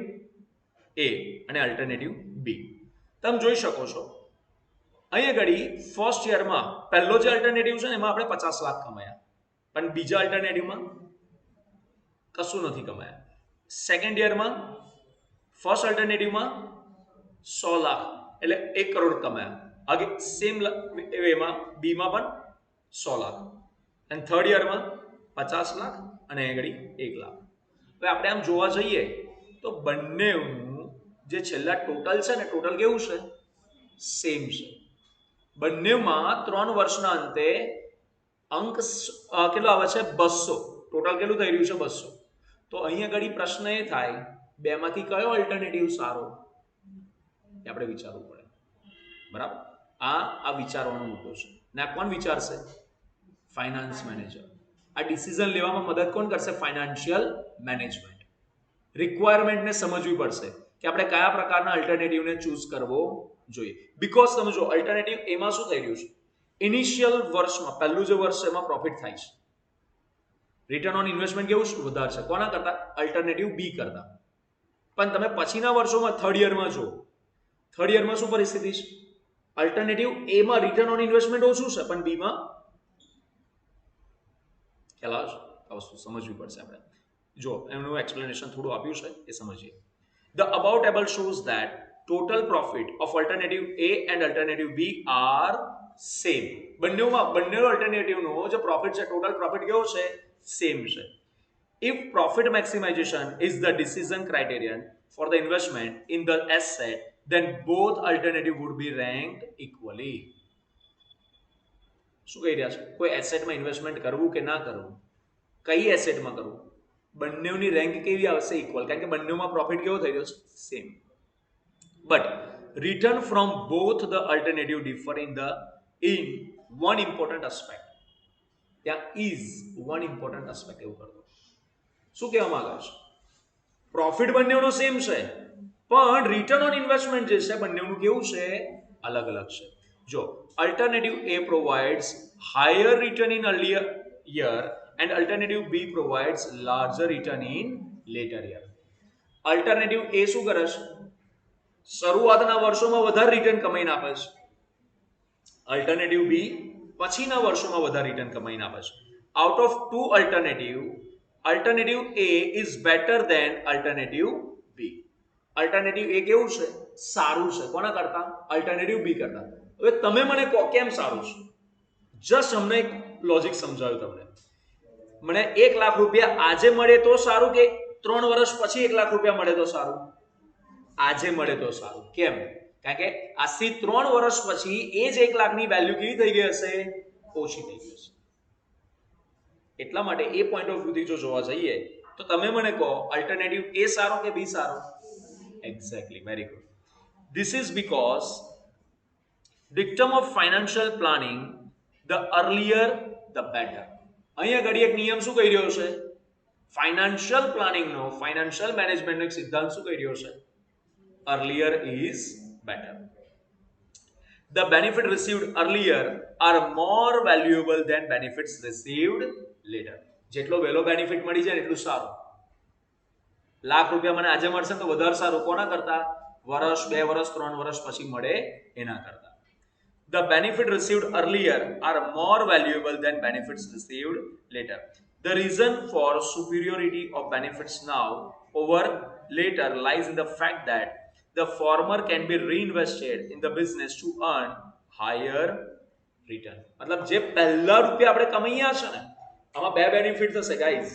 Speaker 1: એ અને અલ્ટરનેટિવ બી. તમે જોઈ શકો છો અહીંયા ઘડી ફર્સ્ટ યરમાં પહેલો જે અલ્ટરનેટિવ છે ને એમાં આપણે 50 લાખ કમાયા, પણ બીજા અલ્ટરનેટિવમાં કશું નથી કમાયા. સેકન્ડ યરમાં ફર્સ્ટ અલ્ટરનેટિવમાં 100 લાખ એટલે 1 કરોડ કમાયા. આગે સેમ એમાં બીમાં પણ 100 લાખ અને થર્ડ યરમાં 50 લાખ અને અહીંયા ઘડી 1 લાખ. હવે આપણે આમ જોવા જઈએ તો બંનેનું જે છેલ્લા ટોટલ છે ને ટોટલ કેવું છે? સેમ છે. બંનેમાં 3 વર્ષના અંતે અંક કેટલો આવે છે? 200. ટોટલ કેટલું થઈ રહ્યું છે? 200. તો અહીંયા ઘડી પ્રશ્ન એ થાય બેમાંથી કયો અલ્ટરનેટિવ સારો એ આપણે વિચારવું પડે. બરાબર? આ વિચારવાનો મુદ્દો છે. ને આ કોણ વિચારશે? Finance manager. આ ડિસિઝન લેવામાં મદદ કોણ કરશે? Financial management. રિક્વાયરમેન્ટને સમજવી પડશે કે આપણે કયા પ્રકારના અલ્ટરનેટિવને ચૂઝ કરવો જોઈએ. બીકોઝ તમે જો અલ્ટરનેટિવ એમાં શું થઈ રહ્યું છે? ઇનિશિયલ વર્ષમાં પહેલું જે વર્ષ છે એમાં પ્રોફિટ થાય છે. રિટર્ન ઓન ઇન્વેસ્ટમેન્ટ કેવું વધારે છે? કોના કરતા? અલ્ટરનેટિવ બી કરતા. પણ તમે પછીના વર્ષોમાં થર્ડ યરમાં જો, થર્ડ યરમાં શું પરિસ્થિતિ છે? અલ્ટરનેટિવ એમાં રિટર્ન ઓન ઇન્વેસ્ટમેન્ટ ઓછું છે પણ બીમાં ખ્યાલ આવે છે? આ વસ્તુ સમજવી પડશે આપણે. જો એનું એક્સપ્લેનેશન થોડું આપ્યું છે એ સમજીએ. The above table shows that total profit of alternative A and alternative B are same. બંને અલ્ટરનેટિવનો જે પ્રોફિટ છે ટોટલ પ્રોફિટ કેવો છે? સેમ છે. If profit maximization is the decision criterion for the investment in the asset, then both alternative would be ranked equally. શું કહી રહ્યા છે? કોઈ એસેટમાં ઇન્વેસ્ટમેન્ટ કરવું કે ના કરવું, કઈ એસેટમાં કરવું, બંનેની રેન્ક કેવી આવશે? ઇક્વલ. કારણ કે બંનેમાં પ્રોફિટ કેવો થઈ રહ્યો છે? Same. But return from both the alternative differ in one important aspect. ત્યાં ઇઝ વન ઇમ્પોર્ટન્ટ એસ્પેક્ટ એવું કરતો. શું કહેવા માંગે છે? પ્રોફિટ બંનેનો સેમ છે પણ રિટર્ન ઓન ઇન્વેસ્ટમેન્ટ જે છે બંનેનું કેવું છે? અલગ અલગ છે. જો alternative A provides higher return in earlier year and alternative B provides larger return in later year. Alternative A શું કરે છે? શરૂઆતના વર્ષોમાં વધારે રિટર્ન કમાઈને આપે છે. અલ્ટરનેટિવ B પછીના વર્ષોમાં વધારે રિટર્ન કમાઈને આપે છે. Out of two alternative A is better than alternative B. Alternative A કેવું છે? સારું છે. કોના કરતા? અલ્ટરનેટિવ B કરતા. હવે તમે મને કહો કેમ સારું છે? જસ્ટ અમને એક લોજિક સમજાવ્યું તમને. મને 1 લાખ રૂપિયા આજે મળે તો સારું કે 3 વર્ષ પછી 1 લાખ રૂપિયા મળે તો સારું? આજે મળે તો સારું. કેમ? કારણ કે આજથી 3 વર્ષ પછી એ જ 1 લાખની વેલ્યુ કેવી થઈ ગઈ હશે? ઓછી થઈ ગઈ હશે. એટલા માટે એ પોઈન્ટ ઓફ વ્યૂથી જો જોવા જઈએ તો તમે મને કહો અલ્ટરનેટિવ A સારો કે B સારો? Exactly. Very good. This is because dictum of financial planning, the earlier the better. અહીંયા ઘડી એક નિયમ શું કહી રહ્યો છે? ફાઇનાન્શિયલ પ્લાનિંગનો, ફાઇનાન્શિયલ મેનેજમેન્ટનો એક સિદ્ધાંત શું કહી રહ્યો છે? earlier is better. The benefit received earlier are more valuable than benefits received later. જેટલો વહેલો બેનિફિટ મળી જાય એટલું સારું. લાખ રૂપિયા મને આજે મળશે તો વધારે સારું. કોના કરતા? વર્ષ, 2 વર્ષ, 3 વર્ષ પછી મળે એના કરતા. The benefit received earlier are more valuable than benefits received later. The reason for superiority of benefits now over later lies in the fact that the former can be reinvested in the business to earn higher return. मतलब જે પહેલા રૂપિયા આપણે કમાયા છે ને આમાં બે benefit થશે ગાઈઝ.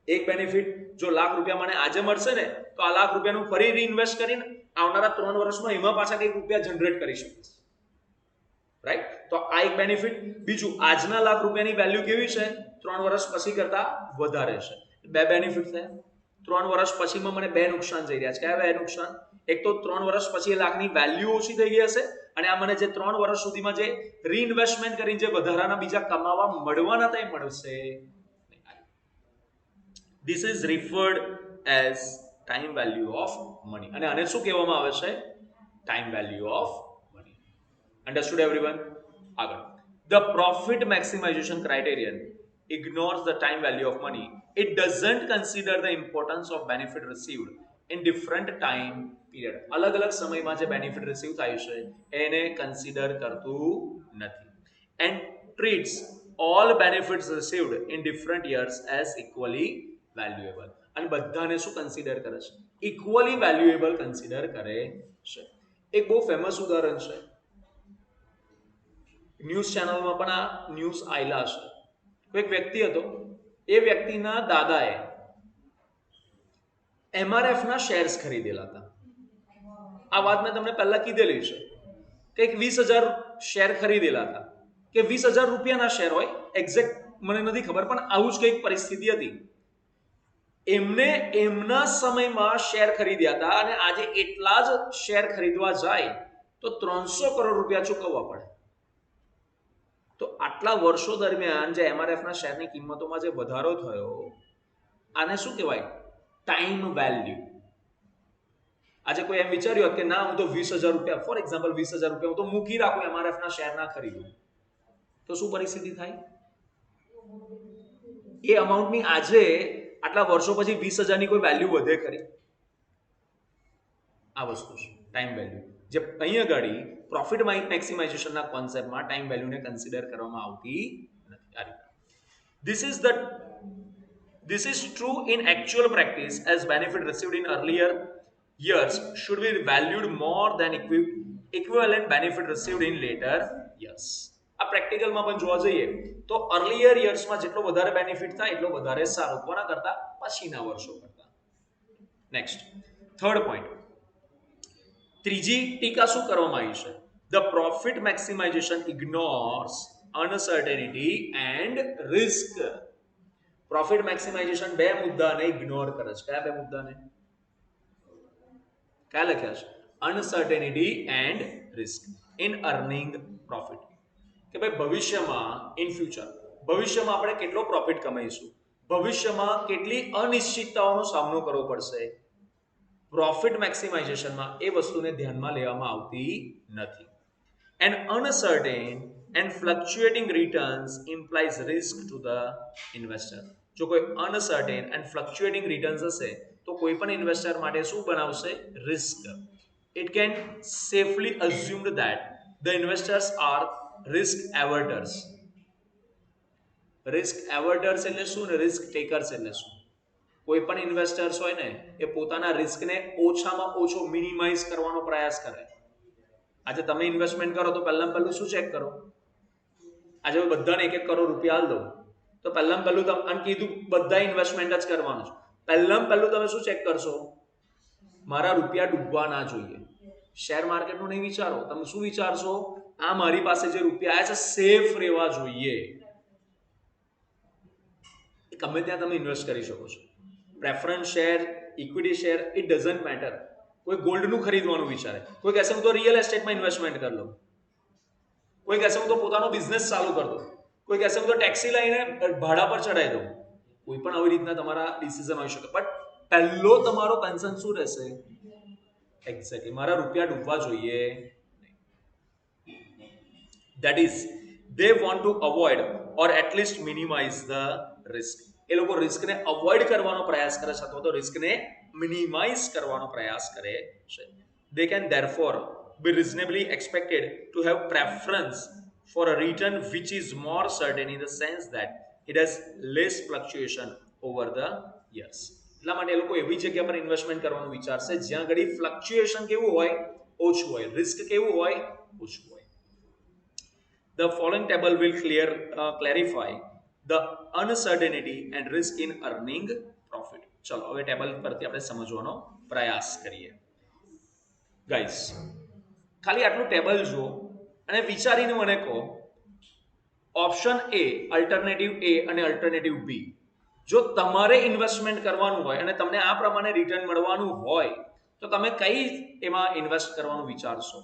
Speaker 1: એક બેનિફિટ જો લાખ રૂપિયા મને આજે મળશે ને તો આ લાખ રૂપિયાનું ફરી રીઇન્વેસ્ટ કરીને આવનારા 3 વર્ષમાં એમાં પાછા કંઈક રૂપિયા જનરેટ કરી શકીશ. રાઈટ? તો આ એક બેનિફિટ. બીજું આજના લાખ રૂપિયાની વેલ્યુ કેવી છે? 3 વર્ષ પછી કરતા વધારે છે. બે બેનિફિટ થયા. 3 વર્ષ પછીમાં મને બે નુકસાન જઈ રહ્યા છે. કયા બે નુકસાન? એક તો 3 વર્ષ પછી એ લાખની વેલ્યુ ઓછી થઈ ગઈ હશે અને આ મને જે 3 વર્ષ સુધીમાં જે રીઇન્વેસ્ટમેન્ટ કરીને જે વધારાના બીજા કમાવા મળવાના હતા એ મળશે. This is referred as time value of money. અને આને શું કહેવામાં આવે છે? time value of money. Understood everyone? આગળ. The profit maximization criterion ignores the time value of money. It doesn't consider the importance of benefit received in different time period. અલગ અલગ સમયમાં જે બેનિફિટ રિસીવ થાય છે એને કન્સિડર કરતું નથી. And treats all benefits received in different years as equally valuable. અને બધાને શું કન્સિડર કરે છે? ઇક્વલી વેલ્યુએબલ કન્સિડર કરે છે. એક બહુ ફેમસ ઉદાહરણ છે, ન્યૂઝ ચેનલમાં પણ આ ન્યૂઝ આવેલા છે. કોઈ વ્યક્તિ હતો, એ વ્યક્તિના દાદાએ MRF ના શેર્સ ખરીદેલા હતા. આ વાત મેં તમને પહેલા કીધેલી છે. કંઈક 20,000 શેર ખરીદેલા હતા, કે 20,000 રૂપિયાના શેર હોય, એક્ઝેક્ટ મને નથી ખબર, પણ આવું જ કંઈક પરિસ્થિતિ હતી. એમને એમના સમયમાં શેર ખરીદ્યા હતા અને આજે એટલા જ શેર ખરીદવા જાય તો 300 કરોડ રૂપિયા ચૂકવવા પડે. તો આટલા વર્ષો દરમિયાન જે MRF ના શેરની કિંમતોમાં જે વધારો થયો, આને શું કહેવાય? Time value. આજે કોઈ એમ વિચાર્યું હોત કે ના, હું તો 20,000 રૂપિયા, ફોર એક્ઝામ્પલ 20,000 રૂપિયા હું તો મૂકી રાખું, MRF ના શેર ના ખરીદું, તો શું પરિસ્થિતિ થાય? એ અમાઉન્ટની આજે આટલા વર્ષો પછી 20,000 ની કોઈ વેલ્યુ વધે ખરી? આ વસ્તુ છે ટાઈમ વેલ્યુ, જે અહીં આગળ પ્રોફિટ મેક્સિમાઇઝેશનના કોન્સેપ્ટમાં ટાઈમ વેલ્યુને કન્સિડર કરવામાં આવતી નથી. આ રીતે This is true in actual practice, as benefit received in earlier years should be valued more than equivalent benefit received in later years. આ પ્રેક્ટિકલમાં પણ જોવા જઈએ તો અર્લિયર યર્સમાં જેટલો વધારે બેનિફિટ થાય એટલો વધારે સારું, કોના કરતા? પછીના વર્ષો કરતા. Next, third point. ત્રીજી ટીકા શું કરવામાં આવી છે? The profit maximization ignores uncertainty and risk. Profit maximization બે મુદ્દાને ઇગ્નોર કરે છે. કયા બે મુદ્દાને? કયા લખ્યા છે? Uncertainty and risk in earning profit. કે ભાઈ ભવિષ્યમાં, ઇન ફ્યુચર, ભવિષ્યમાં આપણે કેટલો પ્રોફિટ કમાઈશું, ભવિષ્યમાં કેટલી અનિશ્ચિતતાઓનો સામનો કરવો પડશે, પ્રોફિટ મેક્સિમાઇઝેશનમાં એ વસ્તુને ધ્યાનમાં લેવામાં આવતી નથી. An uncertain and fluctuating returns implies risk to the investor. જો કોઈ અનસર્ટેન એન્ડ ફ્લક્ચ્યુએટિંગ રિટર્ન્સ હશે તો કોઈ પણ ઇન્વેસ્ટર માટે શું બનાવશે? Risk. It can safely assumed that the investors are risk averters. Risk averters એટલે શું ને રિસ્ક ટેકર્સ એટલે શું? કોઈ પણ ઇન્વેસ્ટર્સ હોય ને એ પોતાના રિસ્કને ઓછામાં ઓછો મિનિમાઇઝ કરવાનો પ્રયાસ કરે. આજે તમે ઇન્વેસ્ટમેન્ટ કરો તો પહેલાં શું ચેક કરો? આજે બધાને 1-1 કરોડ રૂપિયા આલ દો તો પહેલાં તમે કીધું બધા ઇન્વેસ્ટમેન્ટ જ કરવાનું છે. પહેલાં તમે શું ચેક કરશો? મારા રૂપિયા ડૂબવા ના જોઈએ. શેર માર્કેટનું નહીં વિચારો, તમે શું વિચારશો? આ મારી પાસે જે રૂપિયા આવ્યા છે સેફ રહેવા જોઈએ. ગમે ત્યાં તમે ઇન્વેસ્ટ કરી શકો છો. Preference share, equity share, it doesn't matter. કોઈ ગોલ્ડનું ખરીદવાનું વિચારે, કોઈ કહેશે હું તો રિયલ એસ્ટેટમાં ઇન્વેસ્ટમેન્ટ કરી લઉં, કોઈ કહેશે હું તો પોતાનો બિઝનેસ ચાલુ કરી દઉં, કોઈ કહેશે હું તો ટેક્સી લઈને ભાડા પર ચડાવી દઉં. કોઈ પણ આવી રીતના તમારા ડિસિઝન હોઈ શકે, બટ પહેલો તમારો કન્સર્ન શું રહેશે? એક્ઝેક્ટલી મારા રૂપિયા ડૂબવા જોઈએ. That is, they want to avoid or at least minimize the risk. એ લોકો રિસ્કને અવોઇડ કરવાનો પ્રયાસ કરે છે અથવા તો રિસ્કને મિનિમાઇઝ કરવાનો પ્રયાસ કરે છે. They can therefore be reasonably expected to have preference for a return which is more certain in the sense that it has less fluctuation over the years. એટલા માટે એ લોકો એવી જગ્યા પર ઇન્વેસ્ટમેન્ટ કરવાનું વિચારશે જ્યાં ઘડી ફ્લક્ચ્યુએશન કેવું હોય? ઓછું હોય. રિસ્ક કેવું હોય? ઓછું હોય. The following table will clarify the uncertainty and risk in earning profit. ચલો હવે ટેબલ પરથી આપણે સમજવાનો પ્રયાસ કરીએ. ગાઈસ, ખાલી આટલું ટેબલ જુઓ અને વિચારીને મને કહો, ઓપ્શન એ, અલ્ટરનેટિવ એ અને અલ્ટરનેટિવ બી, જો તમારે ઇન્વેસ્ટમેન્ટ કરવાનું હોય અને તમને આ પ્રમાણે રિટર્ન મળવાનું હોય તો તમે કઈ એમાં ઇન્વેસ્ટ કરવાનું વિચારશો,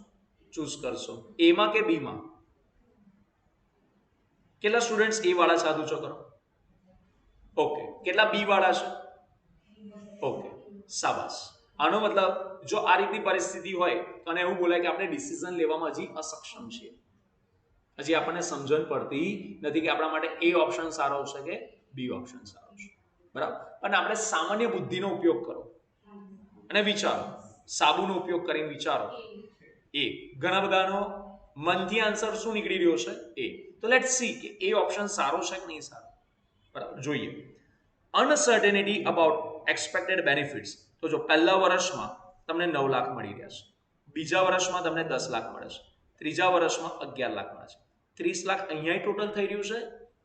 Speaker 1: ચૂઝ કરશો? એમાં કે બીમાં? કેટલા સ્ટુડન્ટ્સ એ વાળા છે? હાથ ઊંચો કરો. ઓકે. કેટલા બી વાળા છે? ઓકે, શાબાશ. આનો મતલબ જો આ રીતની પરિસ્થિતિ હોય તો આને એવું બોલાય કે આપણે ડિસિઝન લેવામાં હજી અસક્ષમ છીએ. હજી આપણને સમજણ પડતી નથી કે આપણા માટે એ ઓપ્શન સારો છે કે બી ઓપ્શન સારો છે. બરાબર? અને આપણે સામાન્ય બુદ્ધિનો ઉપયોગ કરો. અને વિચારો, સાબુનો ઉપયોગ કરીને વિચારો. એ ઘણા બધાનો મનથી આન્સર શું નીકળી રહ્યો છે? એ. તો લેટ્સ સી કે એ ઓપ્શન સારો છે કે નહીં સારો. બરાબર, જોઈએ. Uncertainty about expected benefits. તો જો પહેલા વર્ષમાં તમને 9 લાખ મળી રહ્યા છે, બીજા વર્ષમાં તમને 10 લાખ મળે છે, ત્રીજા વર્ષમાં 11 લાખ મળે છે, 30 લાખ અહીંયા ટોટલ થઈ રહ્યું છે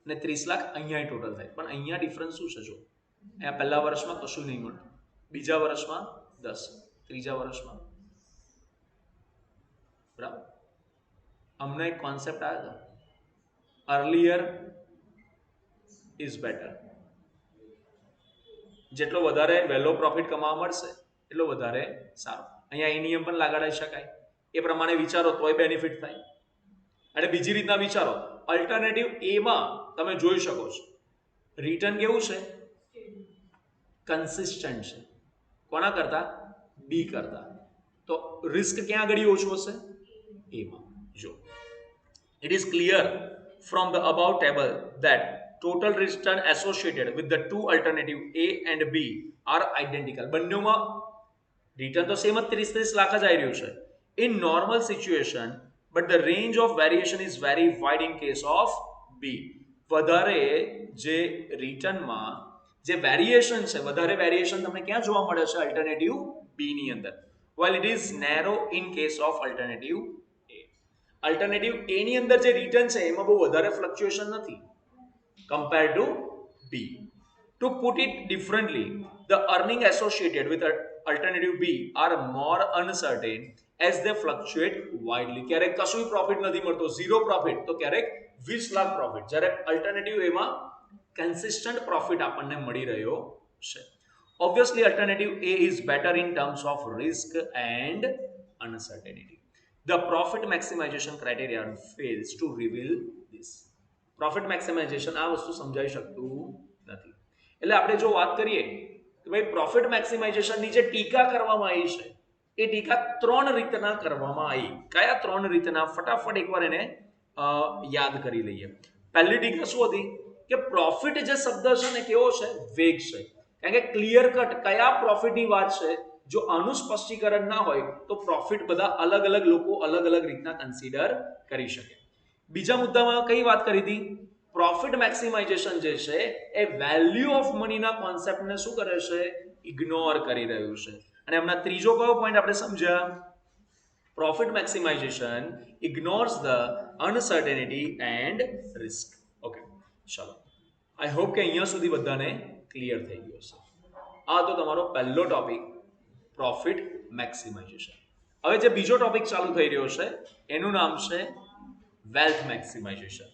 Speaker 1: અને 30 લાખ અહીંયા ટોટલ થાય. પણ અહીંયા ડિફરન્સ શું છે? જો અહીંયા પહેલા વર્ષમાં કશું નહીં મળતું, બીજા વર્ષમાં 10, ત્રીજા વર્ષમાં. બરાબર, અમને એક કોન્સેપ્ટ આવ્યો હતો, અર્લિયર ઇઝ બેટર. જેટલો વધારે વહેલો પ્રોફિટ કમાવા મળશે એટલો વધારે સારો. અહીંયા એ નિયમ પણ લગાડી શકાય, એ પ્રમાણે વિચારો તોય બેનિફિટ થાય. અને બીજી રીતના વિચારો, અલ્ટરનેટિવ એમાં તમે જોઈ શકો છો રિટર્ન કેવું છે? કન્સિસ્ટન્ટ છે. કોના કરતા? બી કરતા. તો રિસ્ક ક્યાં આગળ ઓછું હશે? એમાં. જો it is clear from the above table that total return associated with the two alternative A and B are identical. બંનેમાં રિટર્ન તો સેમ જ 30 લાખ જ આવી રહ્યું છે in normal situation, but the range of variation is very wide in case of B. વધારે જે રિટર્નમાં જે વેરિએશન છે, વધારે વેરિએશન તમને ક્યાં જોવા મળે છે? અલ્ટરનેટિવ બી ની અંદર, while it is narrow in case of alternative A. Alternative A ની અંદર જે રિટર્ન છે એમાં બહુ વધારે ફ્લક્ચ્યુએશન નથી compared to B. To put it differently, the earning associated with alternative B are more uncertain as they fluctuate widely. ક્યારેક કશું પ્રોફિટ નથી મળતો, ઝીરો પ્રોફિટ, તો ક્યારેક 20 લાખ પ્રોફિટ, જ્યારે અલ્ટરનેટિવ એમાં કન્સિસ્ટન્ટ પ્રોફિટ આપણને મળી રહ્યો છે. Obviously, alternative A is better in terms of risk and uncertainty. The profit maximization criterion fails to reveal this. Profit maximization આ વસ્તુ સમજાવી શકતું નથી. એટલે આપણે જો વાત કરીએ કે ભાઈ પ્રોફિટ મેક્સિમાઇઝેશનની જે ટીકા કરવામાં આવી છે એ ટીકા 3 રીતના કરવામાં આવી. કયા 3 રીતના? ફટાફટ એકવાર એને યાદ કરી લઈએ. પહેલી ટીકા શું હતી કે પ્રોફિટ જે શબ્દ છે ને કેવો છે? વેગ છે. કારણ કે ક્લિયર કટ કયા પ્રોફિટની વાત છે, જો આનું સ્પષ્ટીકરણ ના હોય તો પ્રોફિટ બધા અલગ અલગ લોકો અલગ અલગ રીતના કન્સિડર કરી શકે. બીજા મુદ્દામાં કઈ વાત કરી હતી? પ્રોફિટ મેક્સિમાઇઝેશન જે છે એ વેલ્યુ ઓફ મનીના કોન્સેપ્ટને શું કરે છે? ઇગ્નોર કરી રહ્યું છે. અને હમણાં ત્રીજો કયો પોઈન્ટ આપણે સમજ્યા? Profit maximization ignores the uncertainty and risk. Okay, ચલો, આઈ હોપ કે અહીંયા સુધી બધાને ક્લિયર થઈ ગયો છે. આ તો તમારો પહેલો ટોપિક, પ્રોફિટ મેક્સિમાઇઝેશન. હવે જે બીજો ટોપિક ચાલુ થઈ રહ્યો છે એનું નામ છે વેલ્થ મેક્સિમાઇઝેશન.